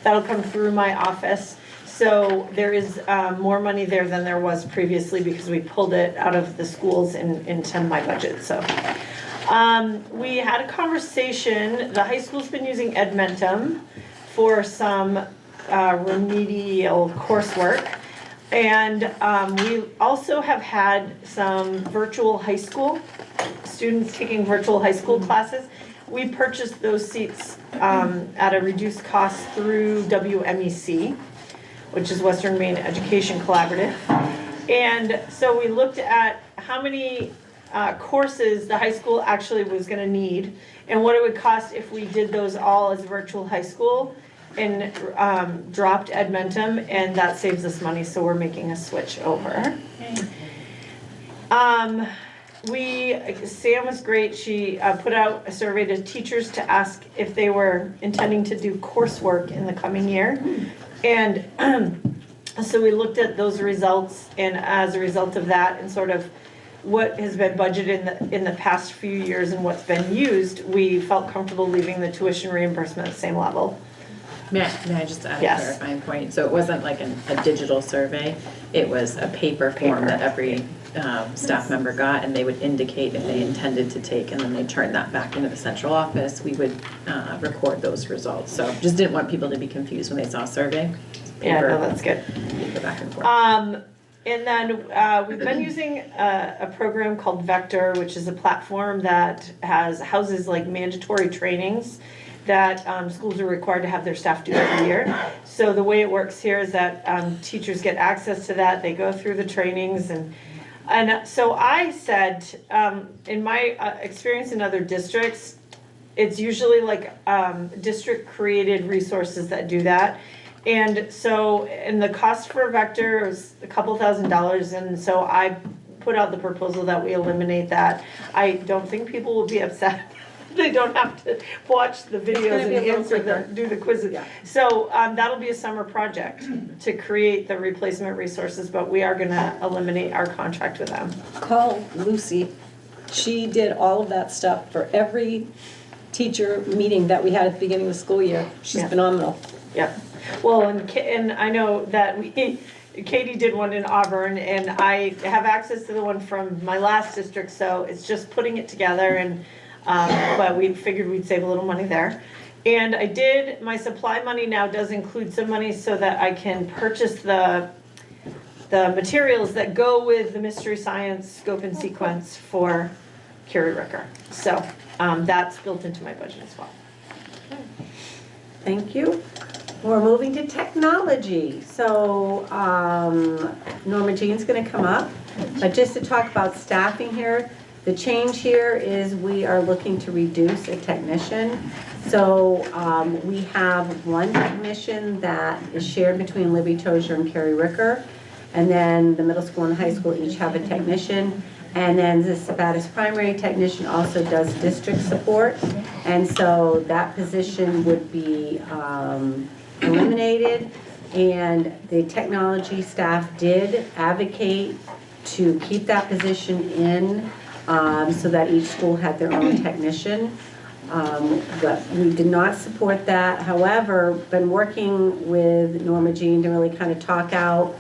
That'll come through my office. So there is more money there than there was previously because we pulled it out of the schools into my budget, so. We had a conversation, the high school's been using Edmentum for some remedial coursework. And we also have had some virtual high school, students taking virtual high school classes. We purchased those seats at a reduced cost through WMEC, which is Western Maine Education Collaborative. And so we looked at how many courses the high school actually was gonna need and what it would cost if we did those all as virtual high school and dropped Edmentum, and that saves us money, so we're making a switch over. Sam was great. She put out a survey to teachers to ask if they were intending to do coursework in the coming year. And so we looked at those results, and as a result of that and sort of what has been budgeted in the past few years and what's been used, we felt comfortable leaving the tuition reimbursement at the same level. May I just add Yes. a clarifying point? So it wasn't like a digital survey, it was a paper form that every staff member got, and they would indicate if they intended to take, and then they turn that back into the central office. We would record those results. So just didn't want people to be confused when they saw a survey. Yeah, no, that's good. Paper back and forth. And then we've been using a program called Vector, which is a platform that houses like mandatory trainings that schools are required to have their staff do every year. So the way it works here is that teachers get access to that, they go through the trainings, and so I said, in my experience in other districts, it's usually like district created resources that do that. And so, and the cost for Vector was a couple $1,000s, and so I put out the proposal that we eliminate that. I don't think people will be upset. They don't have to watch the videos and do the quizzes. Yeah. So that'll be a summer project to create the replacement resources, but we are gonna eliminate our contract with them. Call Lucy. She did all of that stuff for every teacher meeting that we had at the beginning of the school year. She's phenomenal. Yep. Well, and I know that Katie did one in Auburn, and I have access to the one from my last district, so it's just putting it together, and but we figured we'd save a little money there. And my supply money now does include some money so that I can purchase the materials that go with the mystery science scope and sequence for Carrie Ricker. So that's built into my budget as well. Thank you. We're moving to technology. So Norma Jean's going to come up. But just to talk about staffing here, the change here is we are looking to reduce a technician. So we have one technician that is shared between Libby Tozier and Carrie Ricker. And then the middle school and high school each have a technician. And then the Sabattis primary technician also does district support. And so that position would be eliminated. And the technology staff did advocate to keep that position in so that each school had their own technician. But we did not support that. However, been working with Norma Jean to really kind of talk out.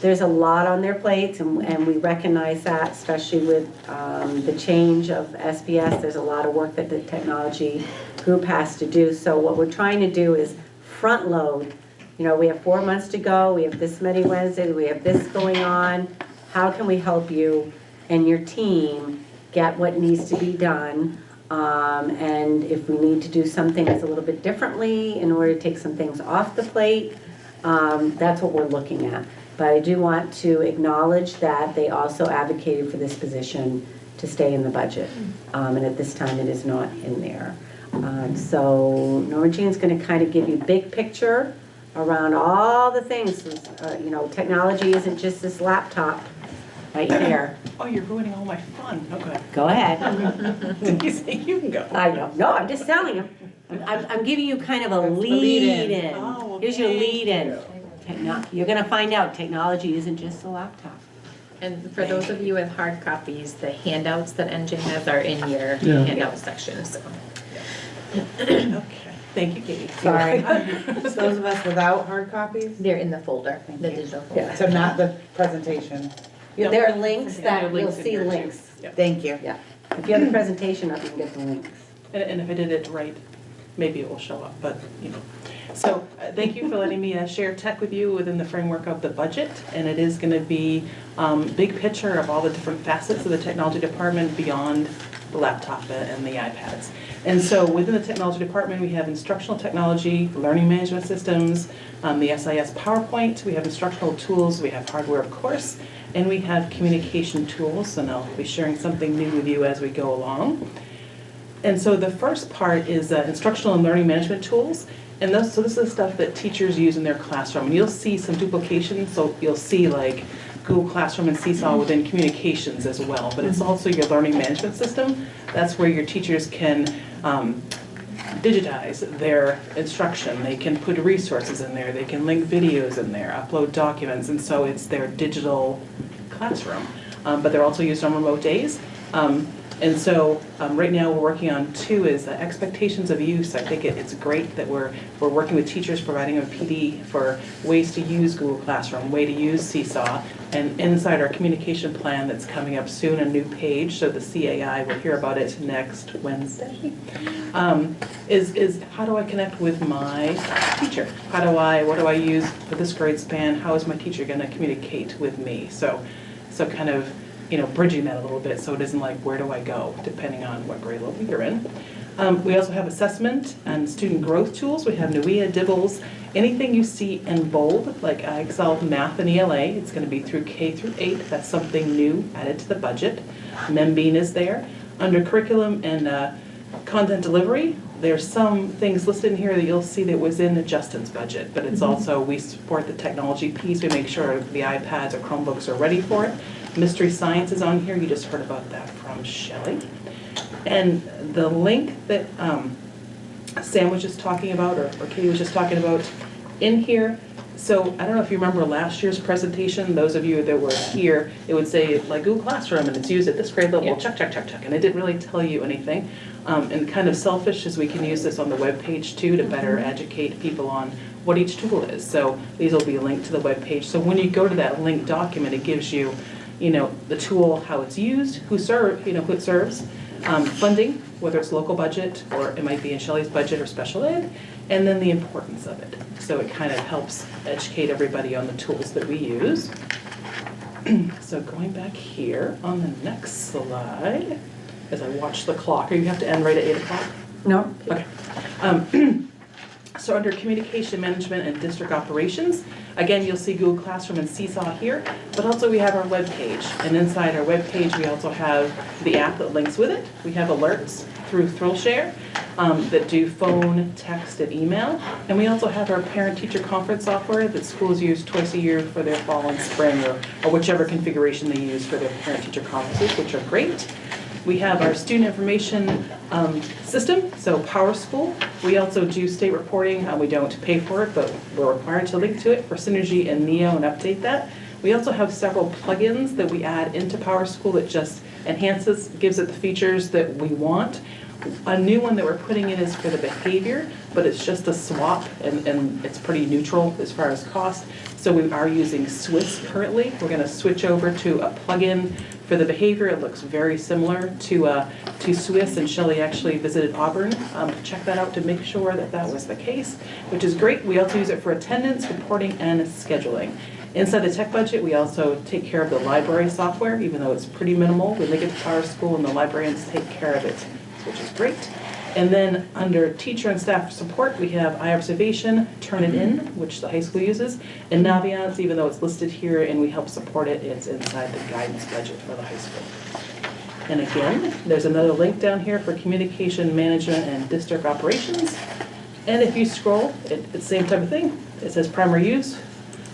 There's a lot on their plates, and we recognize that, especially with the change of SBS. There's a lot of work that the technology group has to do. So what we're trying to do is front load. You know, we have 4 months to go. We have this many Wednesdays. We have this going on. How can we help you and your team get what needs to be done? And if we need to do some things a little bit differently in order to take some things off the plate, that's what we're looking at. But I do want to acknowledge that they also advocated for this position to stay in the budget. And at this time, it is not in there. So Norma Jean's going to kind of give you big picture around all the things. You know, technology isn't just this laptop right here. Oh, you're ruining all my fun. Okay. Go ahead. You say you can go. I know. No, I'm just telling you. I'm giving you kind of a lead in. Oh, Here's your thank lead in. you. You're going to find out technology isn't just a laptop. And for those of you with hard copies, the handouts that NJ has are in your handout section, so. Okay. Thank you, Katie. Sorry. Those of us without hard copies? They're in the folder, the digital folder. Yeah. So not the presentation. There are links And there are that, you'll links in see here, too. links. Yeah. Thank you. Yeah. If you have the presentation up, you can get the links. And if I did it right, maybe it will show up, but, you know. So, thank you for letting me share tech with you within the framework of the budget. And it is gonna be big picture of all the different facets of the technology department beyond the laptop and the iPads. And so within the technology department, we have instructional technology, learning management systems, the SIS PowerPoint, we have instructional tools, we have hardware, of course, and we have communication tools, and I'll be sharing something new with you as we go along. And so the first part is instructional and learning management tools. And so this is stuff that teachers use in their classroom. And you'll see some duplication, so you'll see like Google Classroom and Seesaw within communications as well. But it's also your learning management system. That's where your teachers can digitize their instruction. They can put resources in there. They can link videos in there, upload documents. And so it's their digital classroom. But they're also used on remote days. And so right now we're working on two is expectations of use. I think it's great that we're working with teachers, providing a PD for ways to use Google Classroom, way to use Seesaw, and inside our communication plan that's coming up soon, a new page, so the CAI, we'll hear about it next Wednesday, is how do I connect with my teacher? What do I use for this grade span? How is my teacher gonna communicate with me? So kind of, you know, bridging that a little bit so it isn't like, where do I go, depending on what grade level you're in. We also have assessment and student growth tools. We have NUIA, DIBELS, anything you see in bold, like Excel, math, and ELA, it's gonna be through K through 8. That's something new added to the budget. MemBean is there. Under curriculum and content delivery, there's some things listed in here that you'll see that was in Justin's budget, but it's also, we support the technology piece. We make sure the iPads or Chromebooks are ready for it. Mystery Science is on here. You just heard about that from Shelley. And the link that Sam was just talking about, or Katie was just talking about in here. So I don't know if you remember last year's presentation, those of you that were here, it would say like Google Classroom and it's used at this grade level, Yeah. check, check, check, check. And it didn't really tell you anything. And kind of selfish as we can use this on the web page too to better educate people on what each tool is. So these will be linked to the web page. So when you go to that linked document, it gives you, you know, the tool, how it's used, who it serves, funding, whether it's local budget or it might be in Shelley's budget or special ed, and then the importance of it. So it kind of helps educate everybody on the tools that we use. So going back here on the next slide, as I watch the clock, or you have to end right at 8 o'clock? No? Okay. So under communication management and district operations, again, you'll see Google Classroom and Seesaw here, but also we have our web page. And inside our web page, we also have the app that links with it. We have alerts through ThrillShare that do phone, text, and email. And we also have our parent-teacher conference software that schools use twice a year for their fall and spring, or whichever configuration they use for their parent-teacher conferences, which are great. We have our student information system, so PowerSchool. We also do state reporting. We don't pay for it, but we're required to link to it for Synergy and Neo and update that. We also have several plugins that we add into PowerSchool that just enhances, gives it the features that we want. A new one that we're putting in is for the behavior, but it's just a swap and it's pretty neutral as far as cost. So we are using Swiss currently. We're gonna switch over to a plugin for the behavior. It looks very similar to Swiss, and Shelley actually visited Auburn to check that out to make sure that that was the case, which is great. We also use it for attendance, reporting, and scheduling. Inside the tech budget, we also take care of the library software, even though it's pretty minimal. We link it to PowerSchool and the librarians take care of it, which is great. And then under teacher and staff support, we have iObservation, Turnitin, which the high school uses, and Naviance, even though it's listed here and we help support it, it's inside the guidance budget for the high school. And again, there's another link down here for communication management and district operations. And if you scroll, it's the same type of thing. It says primary use,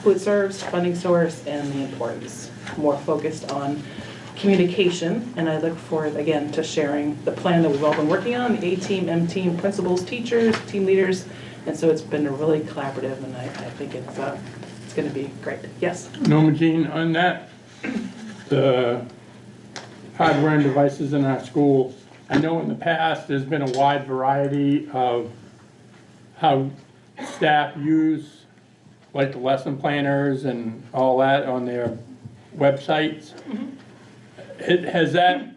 who it serves, funding source, and the importance. More focused on communication, and I look forward again to sharing the plan that we've all been working on, the A-team, M-team, principals, teachers, team leaders, and so it's been really collaborative, and I think it's going to be great. Yes? Norma Jean, on that, the hardware and devices in our schools, I know in the past there's been a wide variety of how staff use, like the lesson planners and all that on their websites. Has that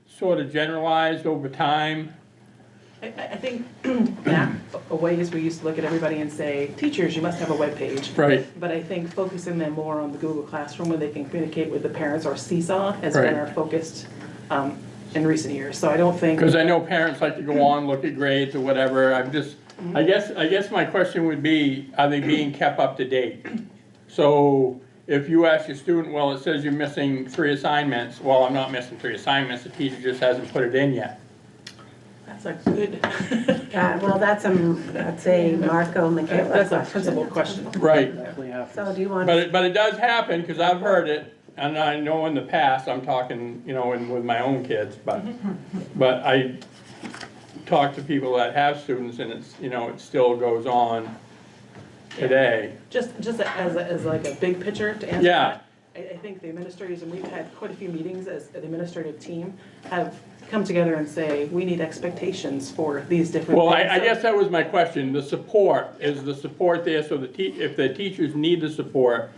sort of generalized over time? I think back a ways, we used to look at everybody and say, teachers, you must have a webpage. Right. But I think focusing them more on the Google Classroom where they can communicate with the parents, or Seesaw has Right. been our focus in recent years. So I don't think, Because I know parents like to go on, look at grades or whatever. I'm just, I guess my question would be, are they being kept up to date? So if you ask your student, well, it says you're missing 3 assignments. Well, I'm not missing 3 assignments. The teacher just hasn't put it in yet. that's a good, Well, that's a Marco Michaela that's a question. principal question. Right. So do you want? But it does happen, because I've heard it, and I know in the past, I'm talking, with my own kids, but I talk to people that have students, and it's, it still goes on today. Just as like a big picture to answer Yeah. that, I think the administrators, and we've had quite a few meetings as an administrative team, have come together and say, we need expectations for these different Well, things. I guess that was my question, the support, is the support there, so if the teachers need the support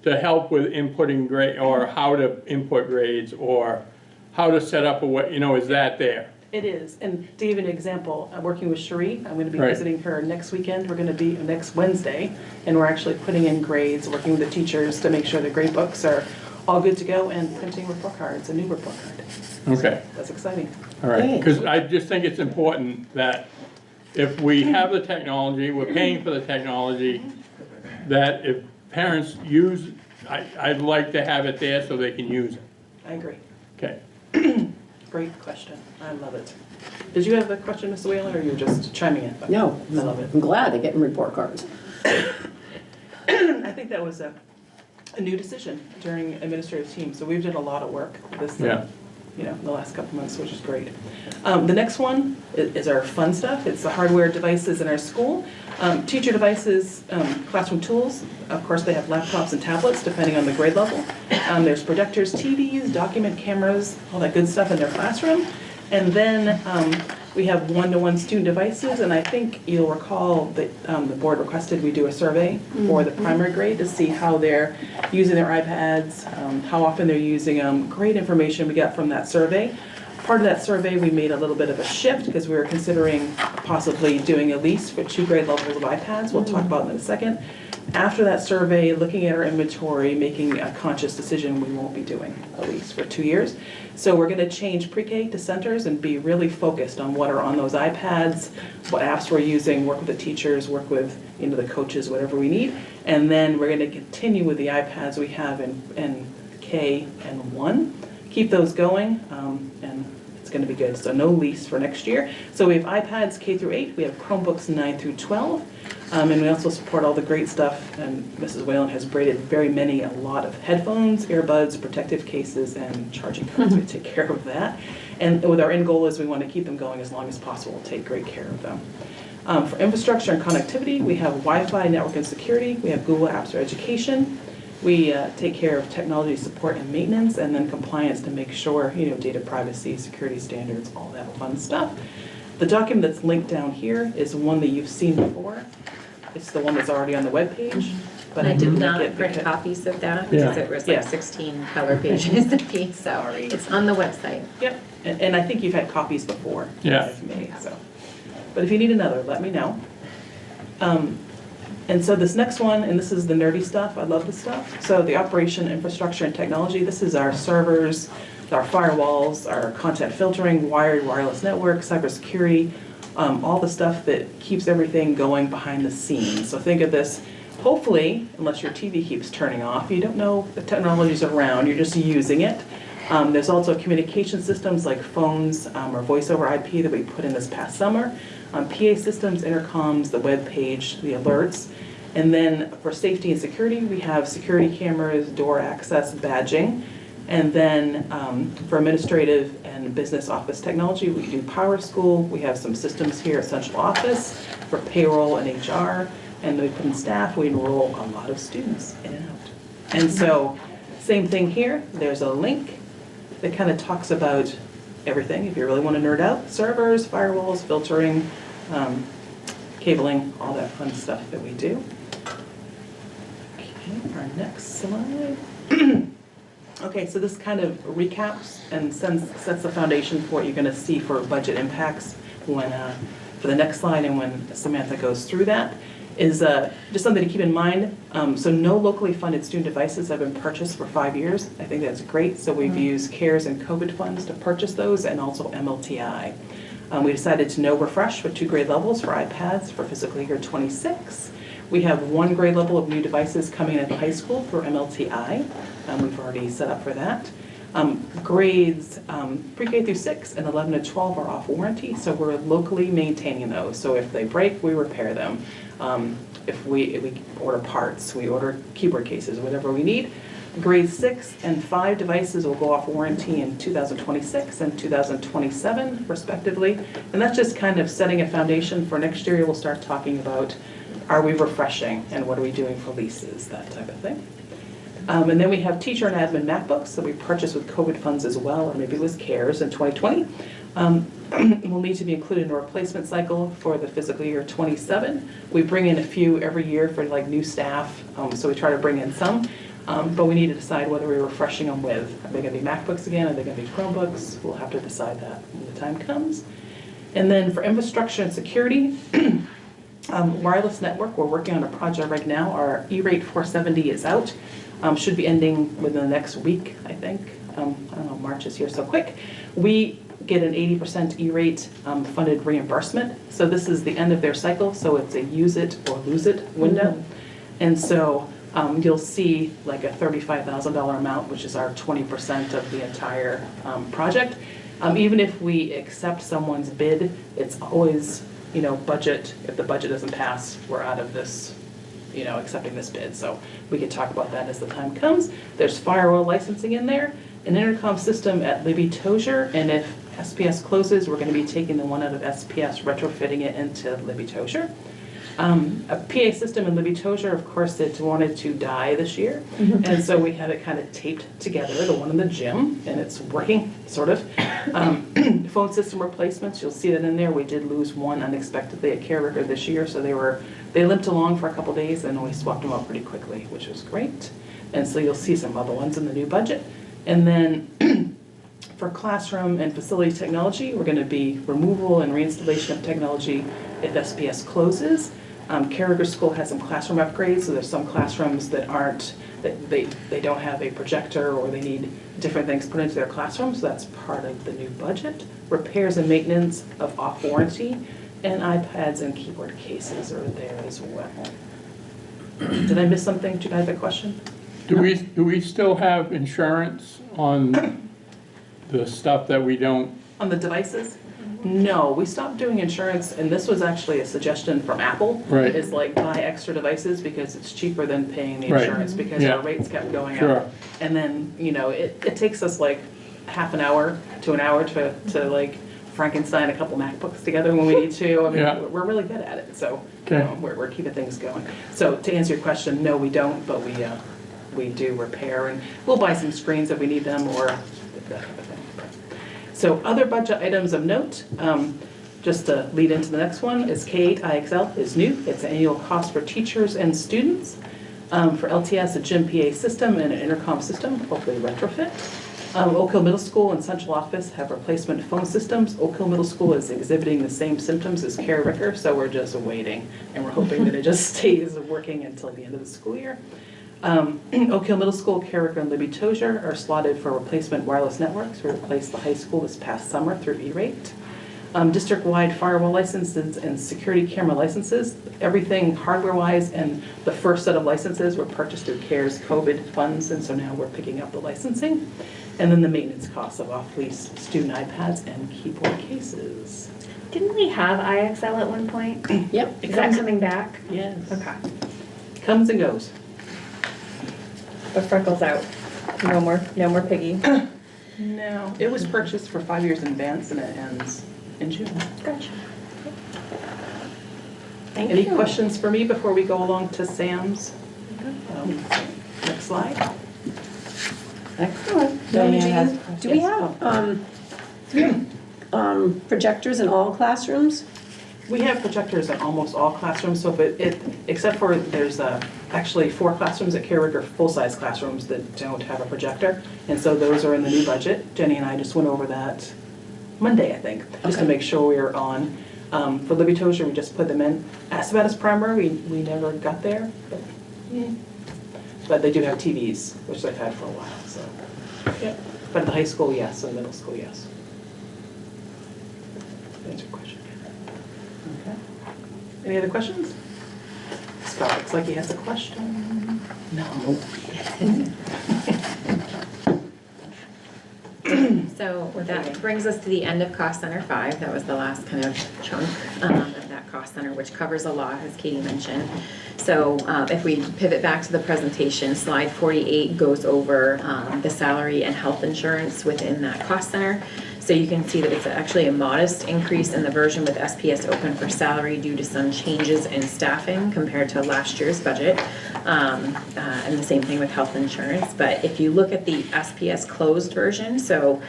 to help with inputting grade, or how to input grades, or how to set up is that there? It is, and to give you an example, I'm working with Cherie, I'm gonna be Right. visiting her next weekend, we're gonna be next Wednesday, and we're actually putting in grades, working with the teachers to make sure the grade books are all good to go, and printing report cards, a new report card. Okay. That's exciting. All right, because I just think it's important that if we have the technology, we're paying for the technology, that if parents use, I'd like to have it there so they can use it. I agree. Okay. Great question. I love it. Did you have a question, Mr. Whalen, or you were just chiming in? No, I love it. I'm glad they're getting report cards. I think that was a new decision during administrative team, so we've done a lot of work this, Yeah. in the last couple months, which is great. The next one is our fun stuff. It's the hardware devices in our school. Teacher devices, classroom tools, of course, they have laptops and tablets, depending on the grade level. There's projectors, TVs, document cameras, all that good stuff in their classroom. And then we have one-to-one student devices, and I think you'll recall that the board requested we do a survey for the primary grade to see how they're using their iPads, how often they're using them. Great information we got from that survey. Part of that survey, we made a little bit of a shift because we were considering possibly doing a lease for 2 grade levels of iPads. We'll talk about that in a second. After that survey, looking at our inventory, making a conscious decision, we won't be doing a lease for 2 years. So we're gonna change pre-K to centers and be really focused on what are on those iPads, what apps we're using, work with the teachers, work with, the coaches, whatever we need. And then we're gonna continue with the iPads we have in K and 1. Keep those going, and it's gonna be good. So no lease for next year. So we have iPads K through 8, we have Chromebooks 9 through 12. And we also support all the great stuff, and Mrs. Whalen has braided a lot of headphones, earbuds, protective cases, and charging cords. We take care of that. And with our end goal is we want to keep them going as long as possible, take great care of them. For infrastructure and connectivity, we have Wi-Fi, network and security, we have Google Apps for education. We take care of technology support and maintenance, and then compliance to make sure, data privacy, security standards, all that fun stuff. The document that's linked down here is one that you've seen before. It's the one that's already on the webpage, but I did link not it print because- copies of that, Yeah. because it was Yeah. like 16 color pages apiece, so it's on the website. Yep, and I think you've had copies before. Yeah. I've made, so. But if you need another, let me know. And so this next one, and this is the nerdy stuff, I love this stuff. So the operation, infrastructure, and technology, this is our servers, our firewalls, our content filtering, wired, wireless network, cybersecurity, all the stuff that keeps everything going behind the scenes. So think of this, hopefully, unless your TV keeps turning off, you don't know the technology's around, you're just using it. There's also communication systems like phones or voice over IP that we put in this past summer. PA systems, intercoms, the web page, the alerts. And then for safety and security, we have security cameras, door access, badging. And then for administrative and business office technology, we do Power School. We have some systems here at Central Office for payroll and HR. And then we put in staff, we enroll a lot of students in and out. And so, same thing here, there's a link that kind of talks about everything, if you really want to nerd out, servers, firewalls, filtering, cabling, all that fun stuff that we do. Okay, our next slide. Okay, so this kind of recaps and sets the foundation for what you're gonna see for budget impacts when, for the next slide and when Samantha goes through that, is just something to keep in mind. So no locally funded student devices have been purchased for 5 years. I think that's great. So we've used CARES and COVID funds to purchase those, and also MLTI. We decided to no refresh with 2 grade levels for iPads for fiscal year 26. We have 1 grade level of new devices coming at the high school for MLTI. We've already set up for that. Grades pre-K through 6 and 11 to 12 are off warranty, so we're locally maintaining those. So if they break, we repair them. If we order parts, we order keyboard cases, whatever we need. Grade 6 and 5 devices will go off warranty in 2026 and 2027 respectively. And that's just kind of setting a foundation for next year. We'll start talking about, are we refreshing and what are we doing for leases, that type of thing. And then we have teacher and admin MacBooks that we purchased with COVID funds as well, or maybe it was CARES in 2020. Will need to be included in a replacement cycle for the fiscal year 27. We bring in a few every year for like new staff, so we try to bring in some, but we need to decide whether we're refreshing them with. Are they gonna be MacBooks again? Are they gonna be Chromebooks? We'll have to decide that when the time comes. And then for infrastructure and security, wireless network, we're working on a project right now. Our E-rate 470 is out. Should be ending within the next week, I think. I don't know, March is here so quick. We get an 80% E-rate funded reimbursement. So this is the end of their cycle, so it's a use it or lose it window. And so you'll see like a $35,000 amount, which is our 20% of the entire project. Even if we accept someone's bid, it's always, you know, budget. If the budget doesn't pass, we're out of this, you know, accepting this bid. So we can talk about that as the time comes. There's firewall licensing in there, an intercom system at Libby Tozier, and if SPS closes, we're going to be taking the one out of SPS, retrofitting it into Libby Tozier. A PA system in Libby Tozier, of course, it wanted to die this year, and so we have it kind of taped together, the one in the gym, and it's working, sort of. Phone system replacements, you'll see that in there. We did lose one unexpectedly at Care Record this year, so they limped along for a couple days, and we swapped them out pretty quickly, which was great. And so you'll see some other ones in the new budget. And then for classroom and facility technology, we're going to be removal and reinstallation of technology if SPS closes. Carriger School has some classroom upgrades, so there's some classrooms that aren't, that they don't have a projector or they need different things put into their classroom, so that's part of the new budget. Repairs and maintenance of off warranty, and iPads and keyboard cases are there as well. Did I miss something? Do you guys have a question? Do we still have insurance on the stuff that we don't? On the devices? No, we stopped doing insurance, and this was actually a suggestion from Apple. Right. Is like buy extra devices because it's cheaper than paying the Right. insurance because Yeah. our rates kept going Sure. up. And then, you know, it takes us like half an hour to an hour to like Frankenstein a couple MacBooks together when we need to. I mean, Yeah. we're really good at it, so you Okay. know, we're keeping things going. So to answer your question, no, we don't, but we do repair, and we'll buy some screens if we need them or that type of thing. So other budget items of note, just to lead into the next one, is K-8 IXL is new. It's an annual cost for teachers and students. For LTS, a gym PA system and an intercom system, hopefully retrofit. Oak Hill Middle School and Central Office have replacement phone systems. Oak Hill Middle School is exhibiting the same symptoms as Care Ricker, so we're just waiting. And we're hoping that it just stays working until the end of the school year. Oak Hill Middle School, Care Ricker, and Libby Tozier are slotted for replacement wireless networks. We replaced the high school this past summer through E-rate. District-wide firewall licenses and security camera licenses, everything hardware-wise, and the first set of licenses were purchased through CARES COVID funds, and so now we're picking up the licensing. And then the maintenance costs of off-lease student iPads and keyboard cases. Didn't we have IXL at one point? Yep. Is that coming back? Yes. Okay. Comes and goes. But Freckles out. No more Piggy. No, it was purchased for 5 years in advance and it ends in June. Gotcha. Any questions for me before we go along to Sam's? Next slide. Excellent. Diane has a Do question. we have projectors in all classrooms? We have projectors in almost all classrooms, so except for, there's actually 4 classrooms at Carrick are full-size classrooms that don't have a projector. And so those are in the new budget. Jenny and I just went over that Monday, I think, just to make sure we were on. For Libby Tozer, we just put them in. Acevetta's primary, we never got there, but they do have TVs, which they've had for a while, so. Yeah. But at the high school, yes, and middle school, yes. Answer your question. Okay. Any other questions? Scott looks like he has a question. No. So that brings us to the end of Cost Center 5. That was the last kind of chunk of that cost center, which covers a lot, as Katie mentioned. So if we pivot back to the presentation, slide 48 goes over the salary and health insurance within that cost center. So you can see that it's actually a modest increase in the version with SPS open for salary due to some changes in staffing compared to last year's budget. And the same thing with health insurance. But if you look at the SPS closed version, so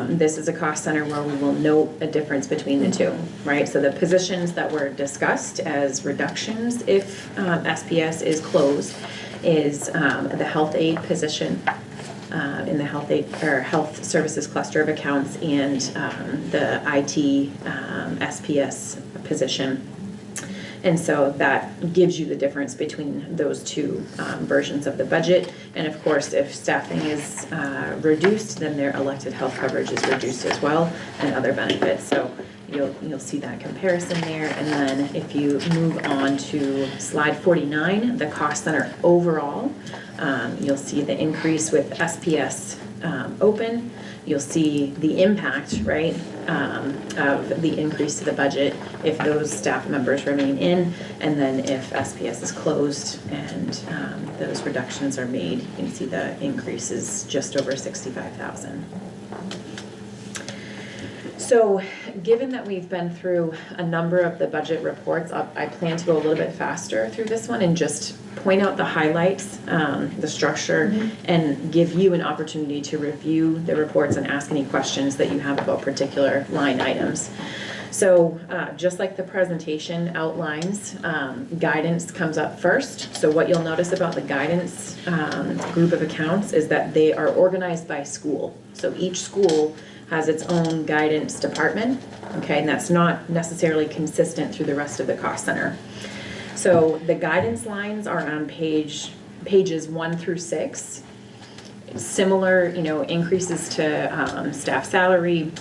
this is a cost center where we will note a difference between the two, right? So the positions that were discussed as reductions if SPS is closed is the health aide position in the health aid or health services cluster of accounts and the IT SPS position. And so that gives you the difference between those two versions of the budget. And of course, if staffing is reduced, then their elected health coverage is reduced as well and other benefits. So you'll see that comparison there. And then if you move on to slide 49, the cost center overall, you'll see the increase with SPS open. You'll see the impact, right, of the increase to the budget if those staff members remain in, and then if SPS is closed and those reductions are made, you can see the increase is just over 65,000. So given that we've been through a number of the budget reports, I plan to go a little bit faster through this one and just point out the highlights, the structure, and give you an opportunity to review the reports and ask any questions that you have about particular line items. So just like the presentation outlines, guidance comes up first. So what you'll notice about the guidance group of accounts is that they are organized by school. So each school has its own guidance department, okay, and that's not necessarily consistent through the rest of the cost center. So the guidance lines are on pages 1 through 6. Similar, increases to staff salary,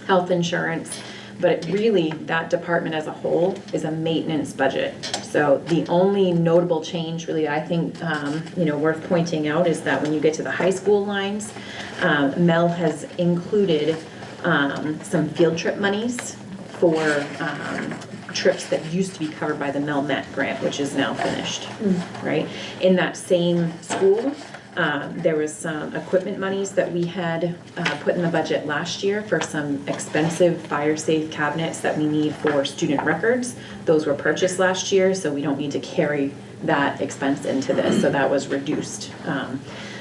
health insurance, but really that department as a whole is a maintenance budget. So the only notable change really I think worth pointing out is that when you get to the high school lines, Mel has included some field trip monies for trips that used to be covered by the MELMET grant, which is now finished, right? In that same school, there was some equipment monies that we had put in the budget last year for some expensive fire-safe cabinets that we need for student records. Those were purchased last year, so we don't need to carry that expense into this, so that was reduced.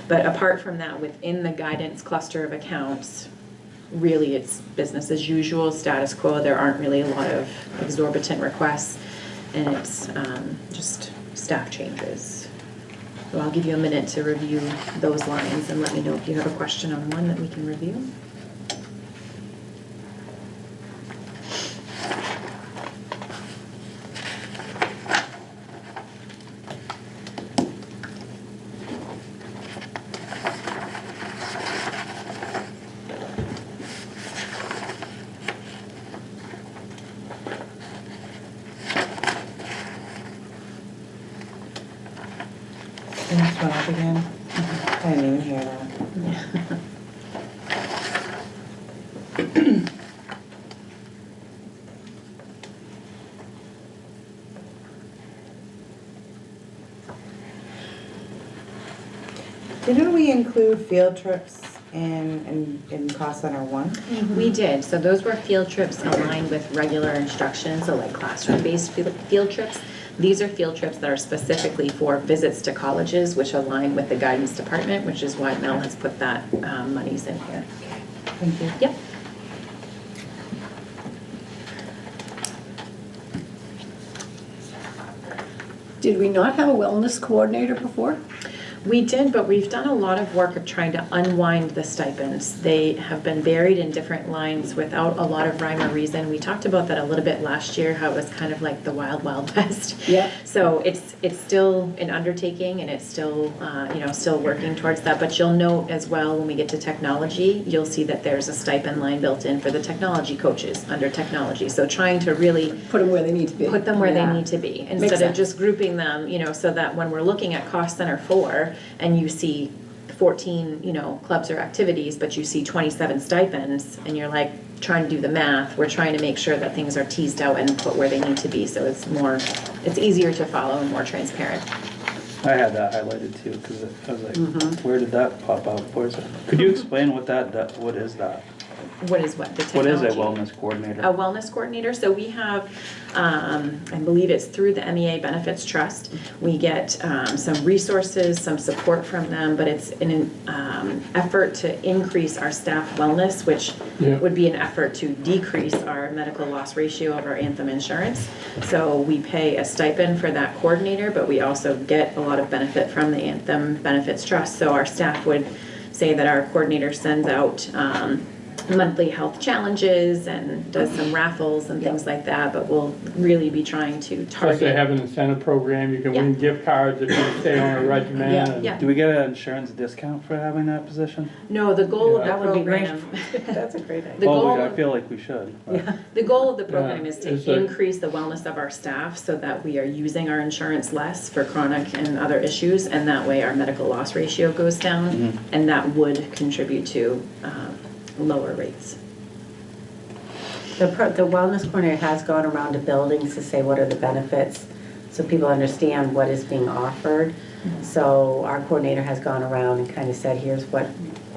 But apart from that, within the guidance cluster of accounts, really it's business as usual, status quo. There aren't really a lot of exorbitant requests, and it's just staff changes. So I'll give you a minute to review those lines and let me know if you have a question on one that we can review. It just went up again. I didn't even hear that. Didn't we include field trips in cost center 1? We did. So those were field trips aligned with regular instruction, so like classroom-based field trips. These are field trips that are specifically for visits to colleges, which align with the guidance department, which is why Mel has put that monies in here. Thank you. Yep. Did we not have a wellness coordinator before? We did, but we've done a lot of work of trying to unwind the stipends. They have been buried in different lines without a lot of rhyme or reason. We talked about that a little bit last year, how it was kind of like the wild, wild west. Yeah. So it's still an undertaking and it's still, still working towards that. But you'll note as well, when we get to technology, you'll see that there's a stipend line built in for the technology coaches under technology. So trying to really Put them where they need to be. put them where they Yeah. need to be, instead of sense. just grouping them, so that when we're looking at cost center 4 and you see 14, clubs or activities, but you see 27 stipends and you're like trying to do the math, we're trying to make sure that things are teased out and put where they need to be, so it's easier to follow and more transparent. I had that highlighted too, because I was like, where did that pop up? Where's it? Could you explain what what is that? What is what? The What is a technology? wellness coordinator? A wellness coordinator, so we have, I believe it's through the MEA Benefits Trust. We get some resources, some support from them, but it's in an effort to increase our staff wellness, which Yeah. would be an effort to decrease our medical loss ratio of our Anthem insurance. So we pay a stipend for that coordinator, but we also get a lot of benefit from the Anthem Benefits Trust. So our staff would say that our coordinator sends out monthly health challenges and does some raffles and things like that, but we'll really be trying to Plus they target. have an incentive program, you can win gift cards if you stay on a regimen. Yeah. and- Yeah. Do we get an insurance discount for having that position? No, the goal of Yeah. the That would be great. program, That's a great idea. the Oh, goal, I feel like we should. but- the goal of the program is it's to like- increase the wellness of our staff so that we are using our insurance less for chronic and other issues, and that way our medical loss ratio goes down, and that would contribute to lower rates. The wellness coordinator has gone around to buildings to say what are the benefits, so people understand what is being offered. So our coordinator has gone around and kind of said, here's what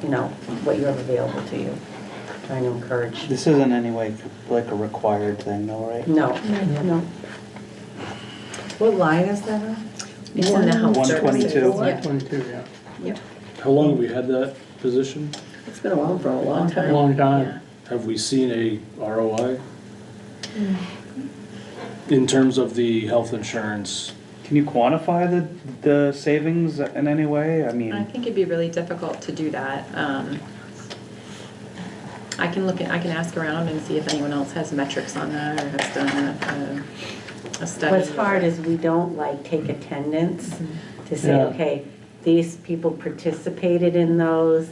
you have available to you, trying to encourage. This isn't in any way like a required thing though, right? No, no. What line is that on? It's in the health 122. services. Yeah. 22, yeah. How long have we had that position? It's been around for a long A time. long time. Have we seen a ROI? In terms of the health insurance? Can you quantify the savings in any way? I I mean, think it'd be really difficult to do that. I can ask around and see if anyone else has metrics on that or has done a study. What's hard is we don't take attendance to say, Yeah. okay, these people participated in those,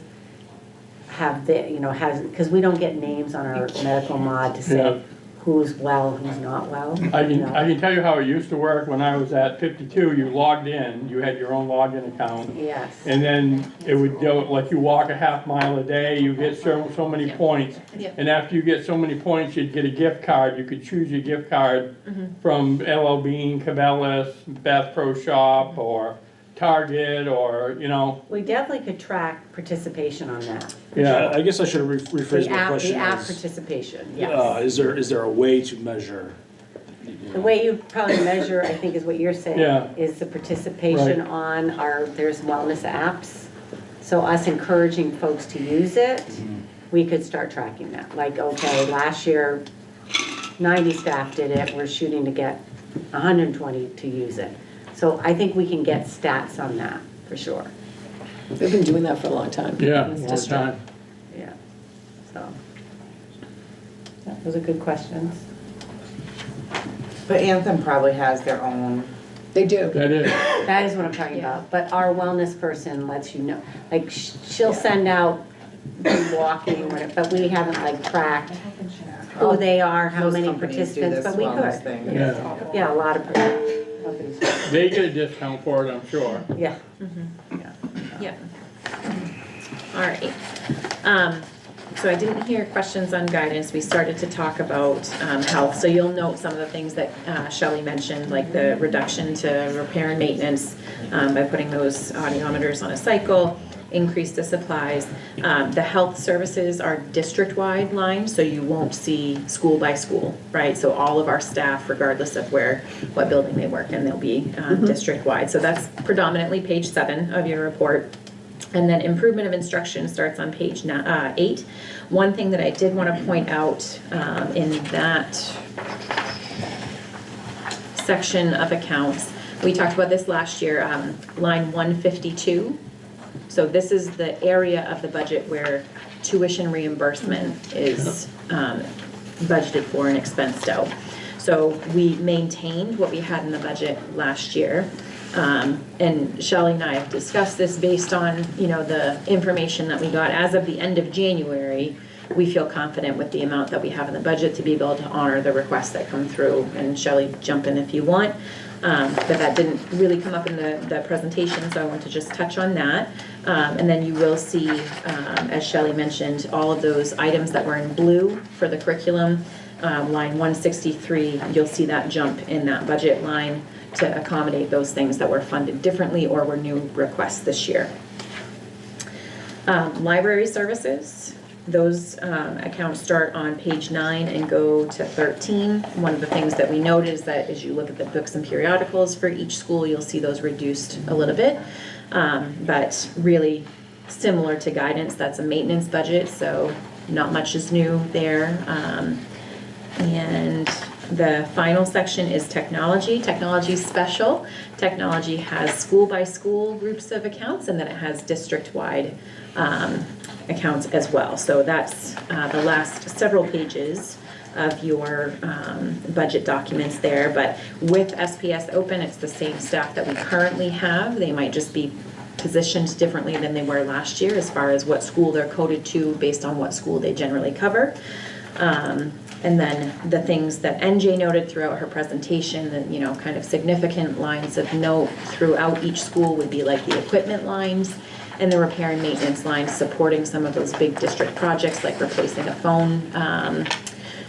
because we don't get names on our medical mod to Yeah. say who's well, who's not well. I can tell you how it used to work when I was at 52, you logged in, you had your own login account. Yes. And then it would go, like you walk a half mile a day, you get so many points. Yeah. And after you get so many points, you'd get a gift card. You could choose your gift card from LL Bean, Cabela's, Bath Pro Shop, or Target, or, We definitely could track participation on that. yeah. I guess I should have rephrased my question The app as, participation, yes. is there a way to measure? The way you probably measure, I think is what you're saying, Yeah. is the participation on there's wellness apps. So us encouraging folks to use it, we could start tracking that. Like, okay, last year, 90 staff did it, we're shooting to get 120 to use it. So I think we can get stats on that, for sure. They've been doing that for a long time. Yeah, It's all the just- time. Yeah, so. Those are good questions. But Anthem probably has their own. They do. That is. That is what I'm talking about, but our wellness person lets you know, she'll send out walking, whatever, but we haven't tracked who they are, how Most many companies do participants, this but we wellness could. thing. Yeah. Yeah, a lot of companies, They get a discount for it, I'm sure. yeah. Yeah. All right. So I didn't hear questions on guidance. We started to talk about health. So you'll note some of the things that Shelley mentioned, like the reduction to repair and maintenance by putting those audiometers on a cycle, increase the supplies. The health services are district-wide lines, so you won't see school by school, right? So all of our staff, regardless of what building they work in, they'll be district-wide. So that's predominantly page 7 of your report. And then improvement of instruction starts on page 8. One thing that I did want to point out in that section of accounts, We talked about this last year, line 152. So this is the area of the budget where tuition reimbursement is budgeted for and expensed out. So we maintained what we had in the budget last year. And Shelley and I have discussed this based on, the information that we got as of the end of January. We feel confident with the amount that we have in the budget to be able to honor the requests that come through. And Shelley, jump in if you want. But that didn't really come up in the presentation, so I want to just touch on that. And then you will see, as Shelley mentioned, all of those items that were in blue for the curriculum. Line 163, you'll see that jump in that budget line to accommodate those things that were funded differently or were new requests this year. Library services. Those accounts start on page 9 and go to 13. One of the things that we noted is that as you look at the books and periodicals for each school, you'll see those reduced a little bit. But really similar to guidance, that's a maintenance budget, so not much is new there. And the final section is technology. Technology is special. Technology has school-by-school groups of accounts, and then it has district-wide accounts as well. So that's the last several pages of your budget documents there. But with SPS Open, it's the same staff that we currently have. They might just be positioned differently than they were last year as far as what school they're coded to based on what school they generally cover. And then the things that NJ noted throughout her presentation, that, kind of significant lines of note throughout each school would be like the equipment lines and the repair and maintenance lines supporting some of those big district projects like replacing a phone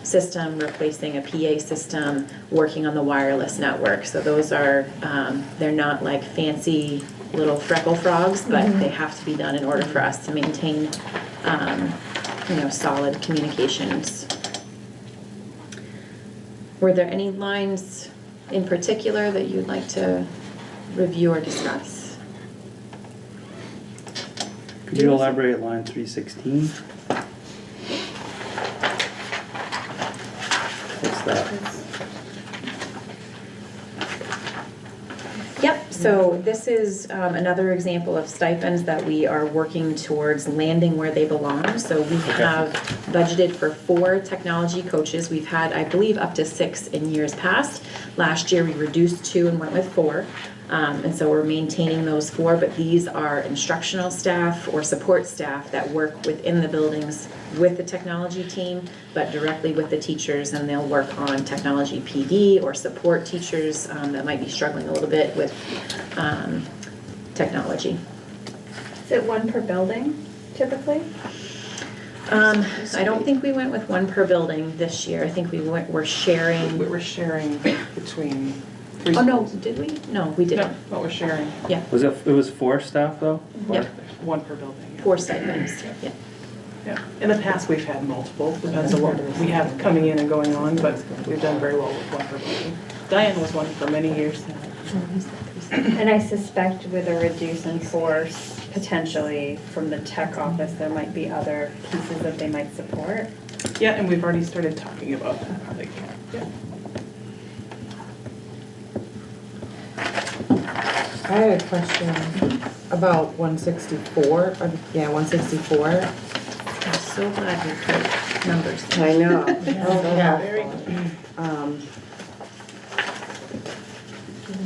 system, replacing a PA system, working on the wireless network. So those are, they're not like fancy little freckle frogs, but they have to be done in order for us to maintain, solid communications. Were there any lines in particular that you'd like to review or discuss? Could you elaborate line 316? What's that? Yep, so this is another example of stipends that we are working towards landing where they belong. So we have budgeted for 4 technology coaches. We've had, I believe, up to 6 in years past. Last year we reduced 2 and went with 4. And so we're maintaining those 4, but these are instructional staff or support staff that work within the buildings with the technology team, but directly with the teachers, and they'll work on technology PD or support teachers that might be struggling a little bit with technology. Is it 1 per building typically? I don't think we went with 1 per building this year. I think we're sharing. We're sharing between 3 Oh, no, schools. did we? No, we didn't. No, but we're sharing. Yeah, It was 4 staff though? Yep. 1 per building. Yeah. 4 stipends, yeah. Yeah. In the past, we've had multiple, depends on what we have coming in and going on, but we've done very well with 1 per building. Diane was 1 for many years. And I suspect with a reduce in force, potentially from the tech office, there might be other pieces that they might support. Yeah, and we've already started talking about that. Like, yeah. I had a question about 164, 164. I'm so glad you put numbers. I know. Yeah.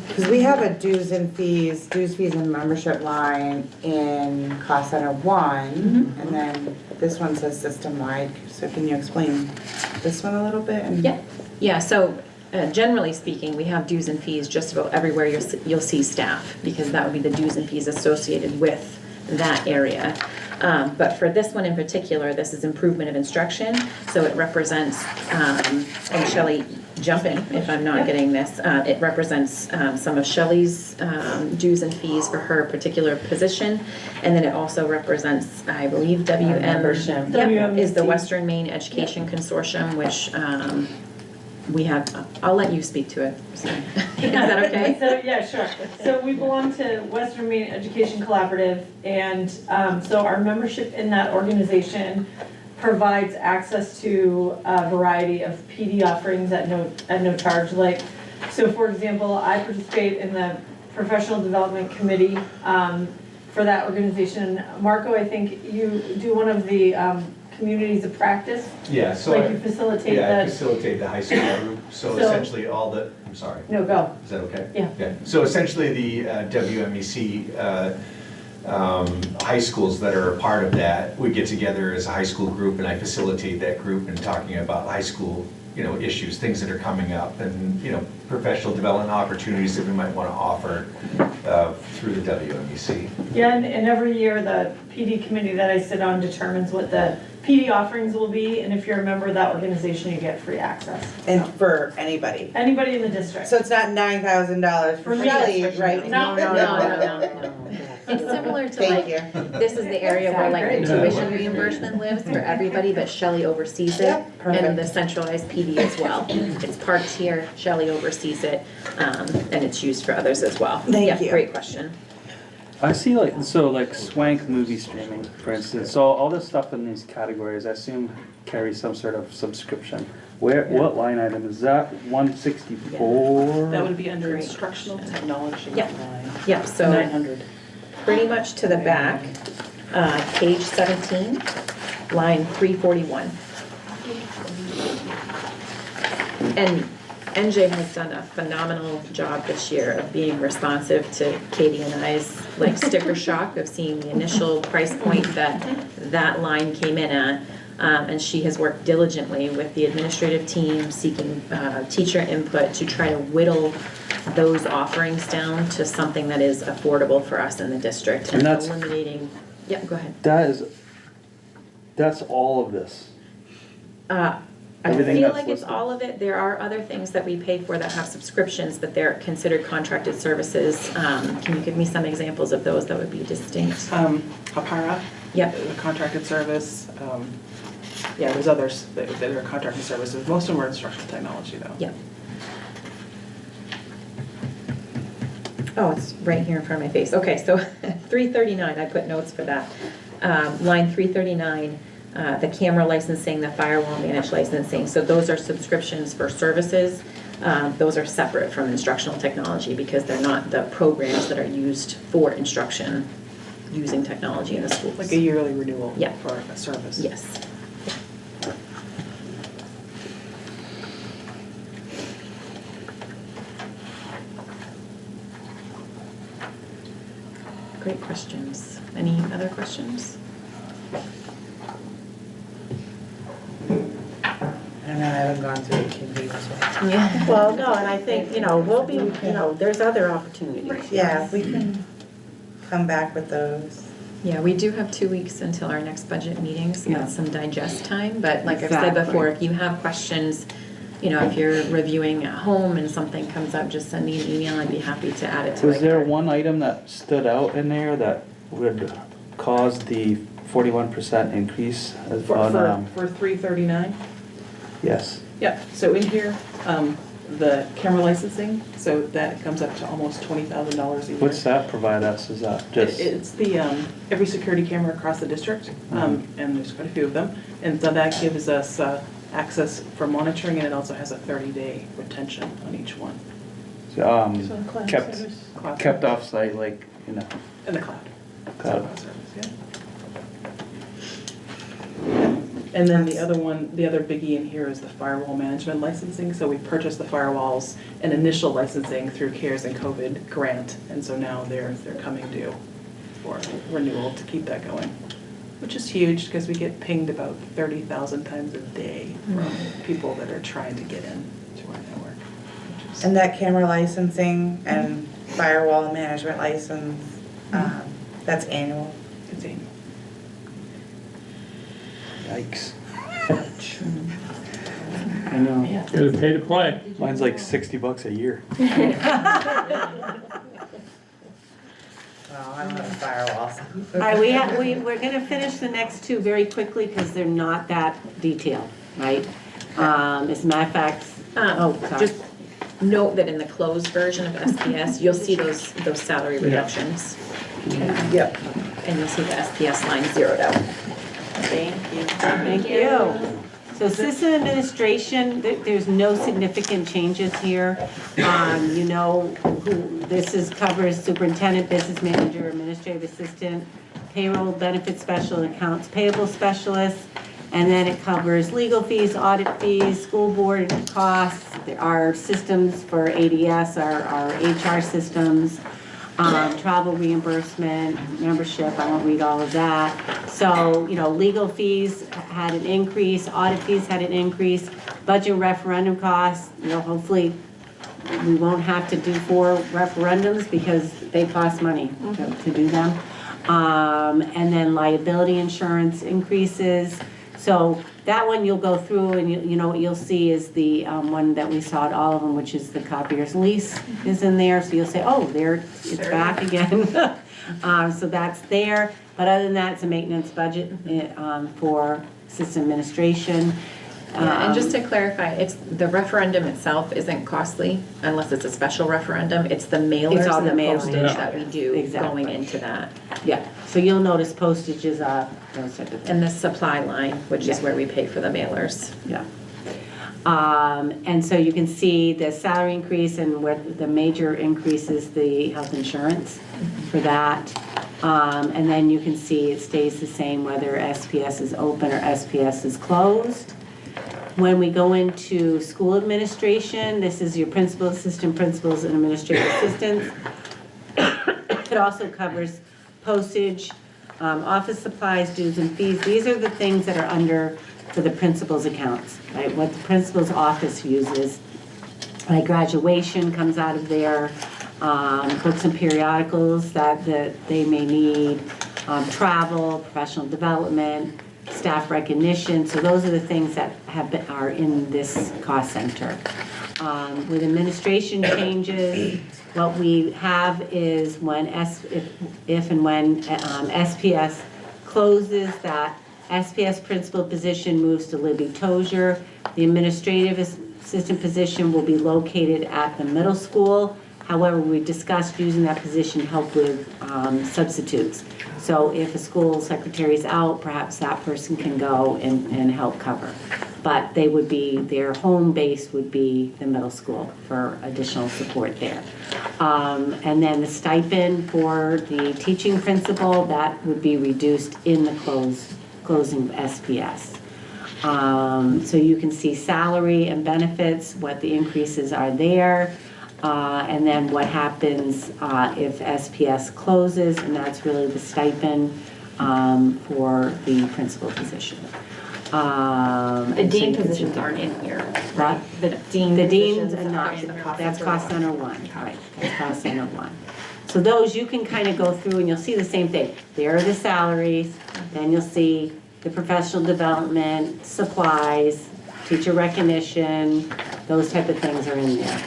Because we have a dues, fees and membership line in cost center 1, and then this one says system-wide. So can you explain this one a little bit? Yeah, so generally speaking, we have dues and fees just about everywhere you'll see staff, because that would be the dues and fees associated with that area. But for this one in particular, this is improvement of instruction, so it represents, and Shelley, jump in if I'm not getting this, it represents some of Shelley's dues and fees for her particular position, and then it also represents, I believe, membership. Yep, is the Western Maine Education Consortium, which we have, I'll let you speak to it. Is that okay? So, yeah, sure. So we belong to Western Maine Education Collaborative, and so our membership in that organization provides access to a variety of PD offerings at no charge, like So for example, I participate in the professional development committee for that organization. Marco, I think you do one of the communities of practice, Yeah, so like you facilitate I the, facilitate the high school group, so So- essentially all the, I'm sorry, no, go. is that okay? Yeah. So essentially the WMEC high schools that are a part of that, we get together as a high school group and I facilitate that group in talking about high school, issues, things that are coming up and, professional development opportunities that we might want to offer through the WMEC. Yeah, and every year, the PD committee that I sit on determines what the PD offerings will be, and if you're a member of that organization, you get free access. And for anybody. Anybody in the district. So it's not $9,000 for For me, Shelley, that's right? No, No. It's similar to Thank like, you. this is the area where like the Exactly. tuition reimbursement lives for everybody, but Shelley oversees it. Yep, And perfect. the centralized PD as well. It's parked here, Shelley oversees it, and it's used for others as well. Thank Yeah, you. great question. I see like Swank movie streaming, for instance, so all this stuff in these categories, I assume carries some sort of subscription. What line item is that, 164? That would be under instructional technology Yep. line. Yep, so 900. pretty much to the back, page 17, line 341. And NJ has done a phenomenal job this year of being responsive to Katie and I's like sticker shock of seeing the initial price point that line came in at. And she has worked diligently with the administrative team, seeking teacher input to try to whittle those offerings down to something that is affordable for us in the district. And that's- eliminating, yeah, go ahead. That's all of this. I Everything feel that's like it's listed. all of it. There are other things that we pay for that have subscriptions, but they're considered contracted services. Can you give me some examples of those that would be distinct? Hapara, Yep. a contracted service. Yeah, there's others that are contracted services. Most of them are instructional technology though. Yep. Oh, it's right here in front of my face. Okay, so 339, I put notes for that. Line 339, the camera licensing, the firewall managed licensing. So those are subscriptions for services. Those are separate from instructional technology because they're not the programs that are used for instruction using technology in the schools. Like a yearly renewal Yeah. for a service. Yes. Great questions. Any other questions? I don't know, I haven't gone through the committee yet. Yeah. Well, no, and I think, we'll be, there's other opportunities. Yeah, we can come back with those. Yeah, we do have 2 weeks until our next budget meeting, so Yeah. that's some digest time. But like I've said before, if you have questions, if you're reviewing at home and something comes up, just send me an email. I'd be happy to add it to Was there it. one item that stood out in there that would cause the 41% increase on, For 339? yes? Yep, so in here, the camera licensing, so that comes up to almost $20,000 a year. What's that provide us, is that just? It's the, every security camera across the district, and there's quite a few of them. And so that gives us access for monitoring, and it also has a 30-day retention on each one. Cloud Kept off-site, like, In the cloud. Cloud. Service, yeah. And then the other one, the other biggie in here is the firewall management licensing. So we purchased the firewalls and initial licensing through CARES and COVID grant, and so now they're coming due for renewal to keep that going, which is huge because we get pinged about 30,000 times a day from people that are trying to get in to our network. which is- And that camera licensing and firewall management license, that's annual. It's annual. Yikes. I know. Gotta pay to play. Mine's like $60 a year. Well, I don't have firewalls. All right, we're gonna finish the next two very quickly because they're not that detailed, right? As a matter of fact, sorry. Just note that in the closed version of SPS, you'll see those salary reductions. Yep. And you'll see the SPS line zeroed out. Thank you. Thank you. So system administration, there's no significant changes here. You know, covers superintendent, business manager, administrative assistant, payroll, benefit special, accounts payable specialist. And then it covers legal fees, audit fees, school board costs. There are systems for ADS, our HR systems, travel reimbursement, membership, I won't read all of that. So, you know, legal fees had an increase, audit fees had an increase, budget referendum costs, you know, hopefully we won't have to do 4 referendums because they cost money to do them. And then liability insurance increases. So that one you'll go through and you know what you'll see is the one that we saw at all of them, which is the copier's lease is in there. So you'll say, oh, it's back again. So that's there. But other than that, it's a maintenance budget for system administration. Yeah, and just to clarify, it's the referendum itself isn't costly unless it's a special referendum. It's the mailers all and the the mailers. postage that we do Exactly. going into that. Yeah, so you'll notice postage is up, those type of things. And the supply line, which is Yeah. where we pay for the mailers. Yeah. And so you can see the salary increase and what the major increase is the health insurance for that. And then you can see it stays the same whether SPS is open or SPS is closed. When we go into school administration, this is your principal, assistant principals, and administrative assistants. It also covers postage, office supplies, dues and fees. These are the things that are under for the principal's accounts, right? What the principal's office uses. Like graduation comes out of there, books and periodicals that they may need, travel, professional development, staff recognition. So those are the things that are in this cost center. With administration changes, what we have is when if and when SPS closes, that SPS principal position moves to Libby Tozier. The administrative assistant position will be located at the middle school. However, we discussed using that position to help with substitutes. So if a school secretary is out, perhaps that person can go and help cover. But their home base would be the middle school for additional support there. And then the stipend for the teaching principal, that would be reduced in the closing SPS. So you can see salary and benefits, what the increases are there. And then what happens if SPS closes, and that's really the stipend for the principal position. The dean positions aren't in here. What? The dean The deans positions are not, aren't in the that's cost center 1, right, that's cost center 1. So those you can kind of go through and you'll see the same thing. There are the salaries, then you'll see the professional development, supplies, teacher recognition, those type of things are in there.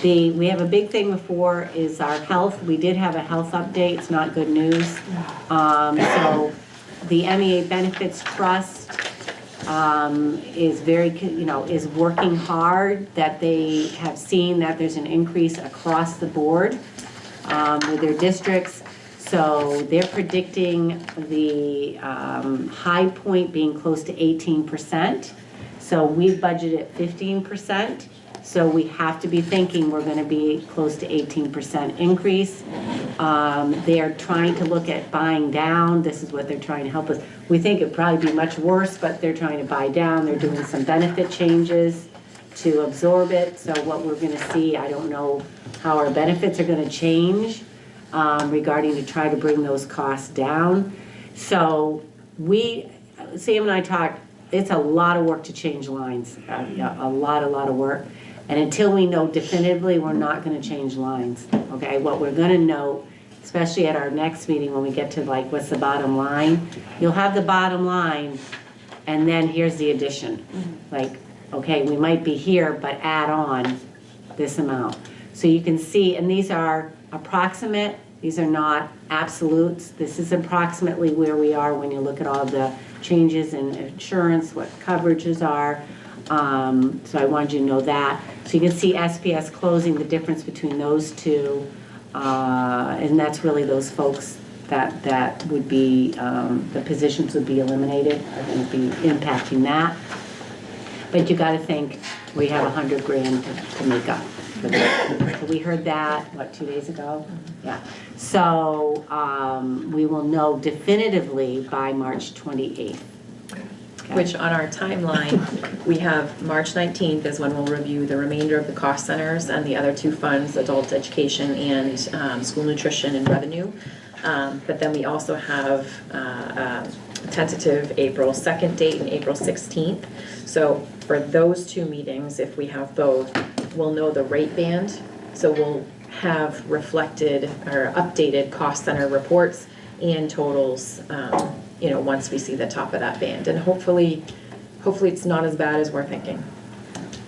We have a big thing before is our health. We did have a health update, it's not good news. So the MEA Benefits Trust is working hard, that they have seen that there's an increase across the board with their districts. So they're predicting the high point being close to 18%. So we budgeted 15%. So we have to be thinking we're going to be close to 18% increase. They are trying to look at buying down. This is what they're trying to help us. We think it'd probably be much worse, but they're trying to buy down. They're doing some benefit changes to absorb it. So what we're going to see, I don't know how our benefits are going to change regarding to try to bring those costs down. So Sam and I talked, it's a lot of work to change lines, a lot of work. And until we know definitively, we're not going to change lines, okay? What we're going to know, especially at our next meeting when we get to like what's the bottom line, you'll have the bottom line and then here's the addition. Like, okay, we might be here, but add on this amount. So you can see, and these are approximate, these are not absolutes. This is approximately where we are when you look at all the changes in insurance, what coverages are. So I wanted you to know that. So you can see SPS closing, the difference between those two. And that's really those folks that would be, the positions would be eliminated, are gonna be impacting that. But you gotta think, we have $100,000 to make up for that. So we heard that, what, 2 days ago? Yeah. So, we will know definitively by March 28th. Okay. Which on our timeline, we have March 19th is when we'll review the remainder of the cost centers and the other two funds, adult education and school nutrition and revenue. But then we also have a tentative April 2nd date and April 16th. So for those two meetings, if we have both, we'll know the rate band. So we'll have reflected or updated cost center reports and totals, once we see the top of that band. And hopefully it's not as bad as we're thinking.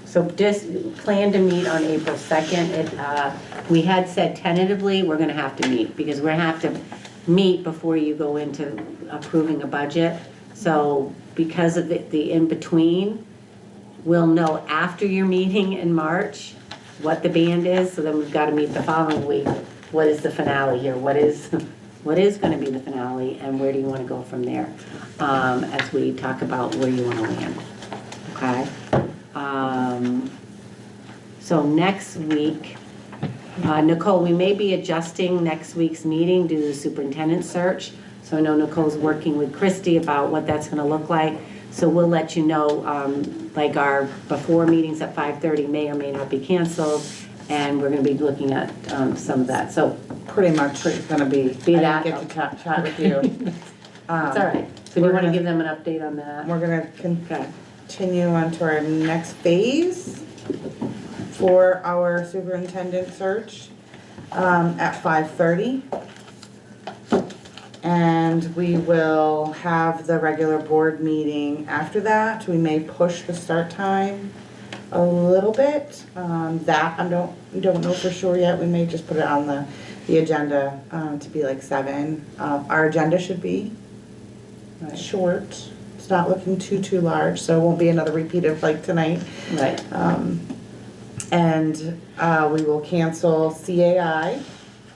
So just plan to meet on April 2nd. We had said tentatively, we're gonna have to meet, because we're gonna have to meet before you go into approving a budget. So because of the in-between, we'll know after your meeting in March what the band is, so then we've gotta meet the following week. What is the finale here? What is gonna be the finale, and where do you wanna go from there? As we talk about where you wanna land, okay? So next week, Nicole, we may be adjusting next week's meeting due to the superintendent search. So I know Nicole's working with Christy about what that's gonna look like. So we'll let you know, like our before meetings at 5:30 may or may not be canceled. And we're gonna be looking at some of that, so. Pretty much it's gonna be, I didn't that. get to chat with you. It's all right. So do you wanna give them an update on that? We're gonna Okay. continue on to our next phase for our superintendent search at 5:30. And we will have the regular board meeting after that. We may push the start time a little bit. That I don't know for sure yet. We may just put it on the agenda to be like 7. Our agenda should be short. It's not looking too large, so it won't be another repeat of like tonight. Right. And we will cancel CAI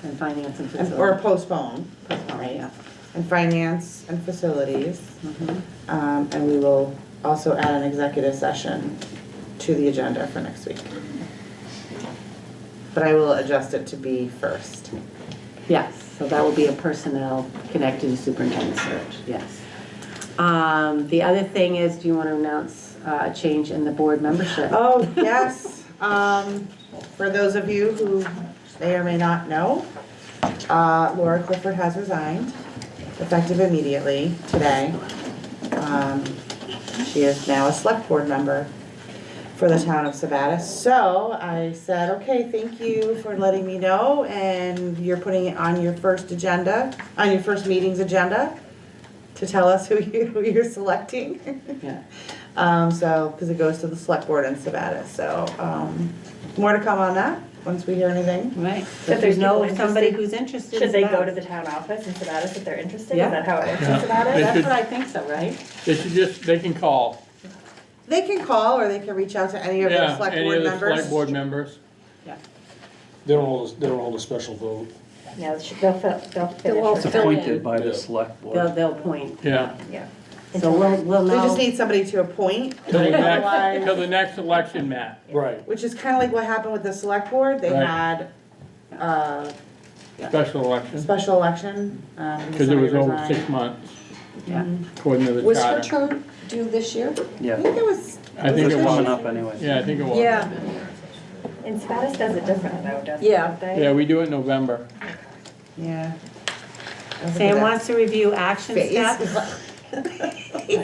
And finance and and- facilities. or postpone, Right, yeah. and finance and facilities. Mhm. And we will also add an executive session to the agenda for next week. But I will adjust it to be first. Yes, so that will be a personnel connected to superintendent search, yes. The other thing is, do you want to announce a change in the board membership? Oh, yes. For those of you who may or may not know, Laura Clifford has resigned, effective immediately today. She is now a select board member for the town of Sabattis. So I said, okay, thank you for letting me know, and you're putting it on your first agenda, on your first meeting's agenda, to tell us who you're selecting. Yeah. So, because it goes to the select board in Sabattis, so, more to come on that, once we hear anything. Right. If If there's there's no, people somebody interested, who's interested. Should they in go to Sabattis. the town office in Sabattis if they're interested? Yeah. Is that how it works in Yeah. Sabattis? That's what I think so, right? They can call. They can call, or they can reach out to any of the Yeah, select any board of the members. select board members. They don't hold a special vote. Yeah, they'll finish. all It's it. fill appointed in. by the select They'll, board. they'll point. Yeah. Yeah. So we'll They just know, need somebody to appoint, Till the next, Otherwise- till the next election, Matt. Right. which is kind of like what happened with the select board. They Right. had, Special election, special election. because it was somebody over resigned. 6 months, yeah. according to the Was her charter. term due this year? I Yeah, think it was, I think it it's coming was. up anyway. Yeah, I think it was. Yeah, And Sabattis does it different though, doesn't it? Yeah. Don't they? Yeah, we do it in November. yeah. Sam wants to review action steps.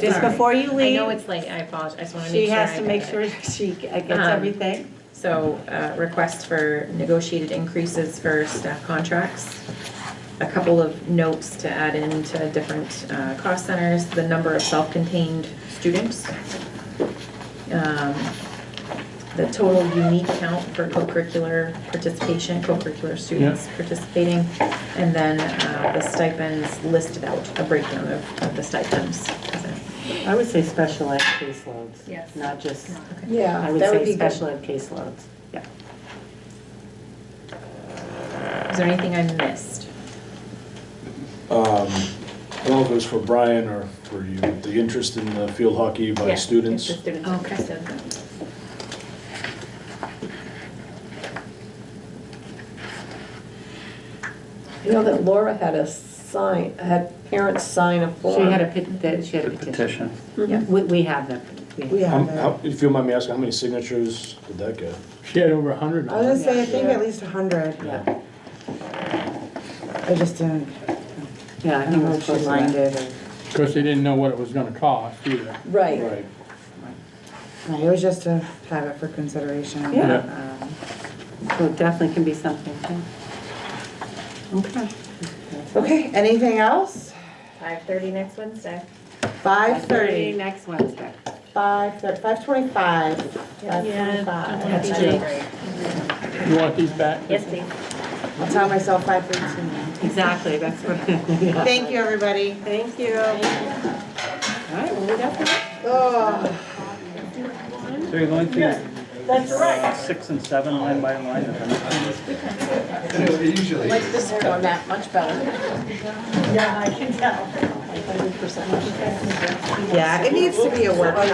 Just before you I leave, know it's late, I apologize, I just want to make she sure. has I to get make it. sure she gets Um, everything. So, request for negotiated increases for staff contracts. A couple of notes to add into different cost centers, the number of self-contained students. The total unique count for co-curricular participation, co-curricular students participating. And then the stipends listed out, a breakdown of the stipends. I would say special ed caseloads. Yes. Not just, yeah, I would that would say be good. special ed caseloads. Yeah. Is there anything I missed? know if it was for Brian or for you, the interest in the field hockey by Yeah, students. if the students are Okay. interested. You know that Laura had had parents sign a form. She had a petition. Yeah, we have them. We have it. If you don't mind me asking, how many signatures did that get? She had over 100 I was on gonna it. say, I think at least 100. Yeah. I just didn't, Yeah, I I think don't it know was if she close to that. minded or. Of course, they didn't know what it was gonna cost either. Right. Right. No, it was just to have it for consideration. Yeah. So it definitely can be something, too. Okay. Okay, anything else? 5:30 next Wednesday. 5:30, Next Wednesday. 5:25. 5:25. That's great. You want these back? Yes, please. I'll tell myself 5:15. Exactly, that's what. Thank you, everybody. Thank you. All right, well, we got that. Oh. So you're going through That's right. 6 and 7 line by line? Usually. This is going that much better. Yeah, I can tell. $100%. Yeah, it needs to be a workshop.